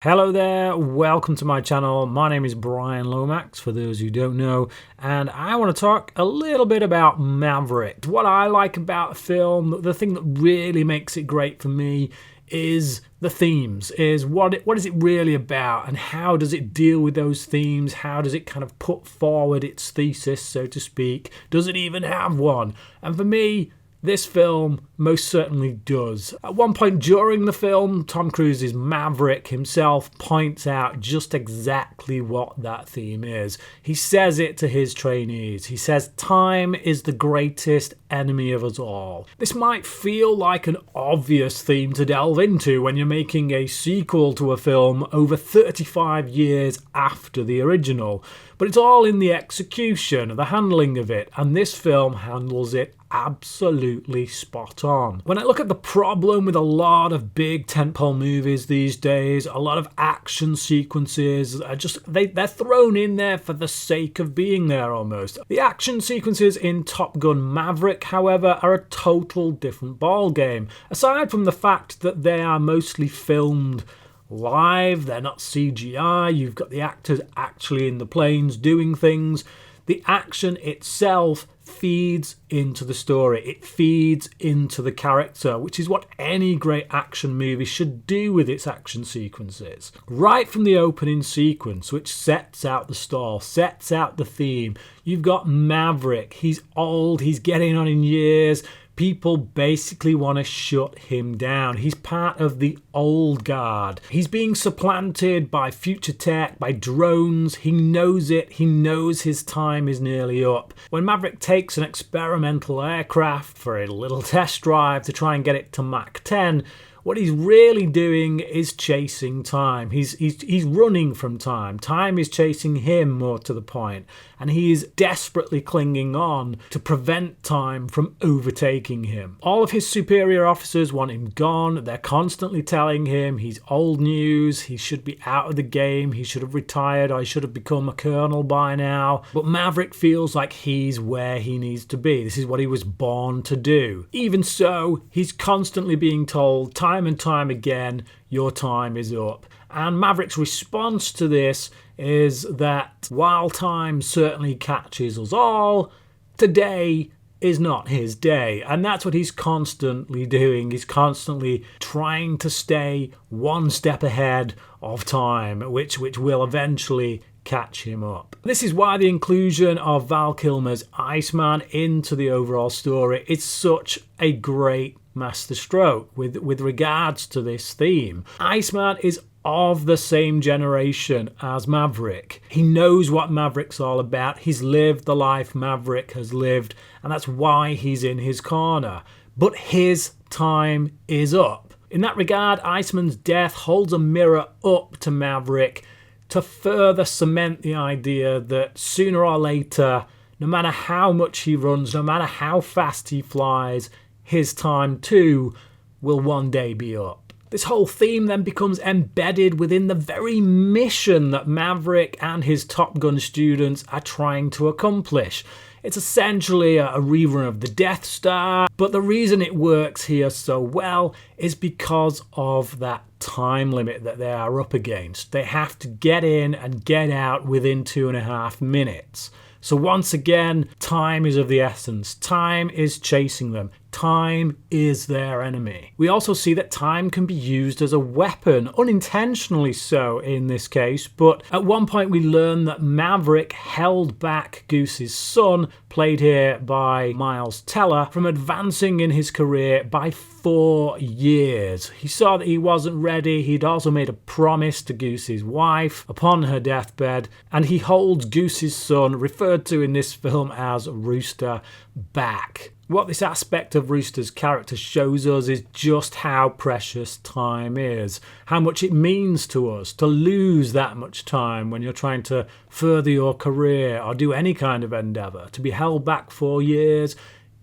Hello there, welcome to my channel. My name is Bryan Lomax, for those who don't know, and I want to talk a little bit about Maverick. What I like about the film, the thing that really makes it great for me, is the themes, is what is it really about, and how does it deal with those themes? How does it kind of put forward its thesis, so to speak? Does it even have one? And for me, this film most certainly does. At one point during the film, Tom Cruise's Maverick himself points out just exactly what that theme is. He says it to his trainees. He says, "Time is the greatest enemy of us all." This might feel like an obvious theme to delve into when you're making a sequel to a film over 35 years after the original, but it's all in the execution, the handling of it, and this film handles it absolutely spot on. When I look at the problem with a lot of big tentpole movies these days, a lot of action sequences are just they're thrown in there for the sake of being there almost. The action sequences in Top Gun Maverick, however, are a total different ballgame. Aside from the fact that they are mostly filmed live, they're not CGI, you've got the actors actually in the planes doing things. The action itself feeds into the story. It feeds into the character, which is what any great action movie should do with its action sequences. Right from the opening sequence, which sets out the stall, sets out the theme, you've got Maverick. He's old, he's getting on in years. People basically want to shut him down. He's part of the old guard. He's being supplanted by future tech, by drones. He knows it. He knows his time is nearly up. When Maverick takes an experimental aircraft for a little test drive to try and get it to Mach 10, what he's really doing is chasing time. He's running from time. Time is chasing him, more to the point. And he is desperately clinging on to prevent time from overtaking him. All of his superior officers want him gone. They're constantly telling him he's old news. He should be out of the game. He should have retired, or he should have become a colonel by now. But Maverick feels like he's where he needs to be. This is what he was born to do. Even so, he's constantly being told time and time again, your time is up. And Maverick's response to this is that while time certainly catches us all, today is not his day. And that's what he's constantly doing. He's constantly trying to stay one step ahead of time, which will eventually catch him up. This is why the inclusion of Val Kilmer's Iceman into the overall story is such a great masterstroke with regards to this theme. Iceman is of the same generation as Maverick. He knows what Maverick's all about. He's lived the life Maverick has lived, and that's why he's in his corner. But his time is up. In that regard, Iceman's death holds a mirror up to Maverick to further cement the idea that sooner or later, no matter how much he runs, no matter how fast he flies, his time too will one day be up. This whole theme then becomes embedded within the very mission that Maverick and his Top Gun students are trying to accomplish. It's essentially a rerun of the Death Star, but the reason it works here so well is because of that time limit that they are up against. They have to get in and get out within 2.5 minutes. So once again, time is of the essence. Time is chasing them. Time is their enemy. We also see that time can be used as a weapon, unintentionally so in this case, but at one point we learn that Maverick held back Goose's son, played here by Miles Teller, from advancing in his career by 4 years. He saw that he wasn't ready. He'd also made a promise to Goose's wife upon her deathbed, and he holds Goose's son, referred to in this film as Rooster, back. What this aspect of Rooster's character shows us is just how precious time is, how much it means to us to lose that much time when you're trying to further your career or do any kind of endeavour. To be held back 4 years,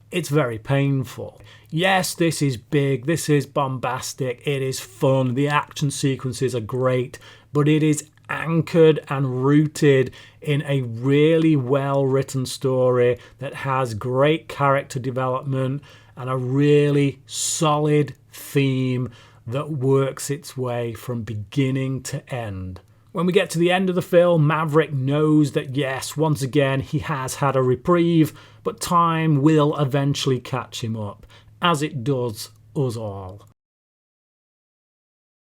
it's very painful. Yes, this is big, this is bombastic, it is fun, the action sequences are great, but it is anchored and rooted in a really well written story that has great character development and a really solid theme that works its way from beginning to end. When we get to the end of the film, Maverick knows that yes, once again, he has had a reprieve, but time will eventually catch him up, as it does us all.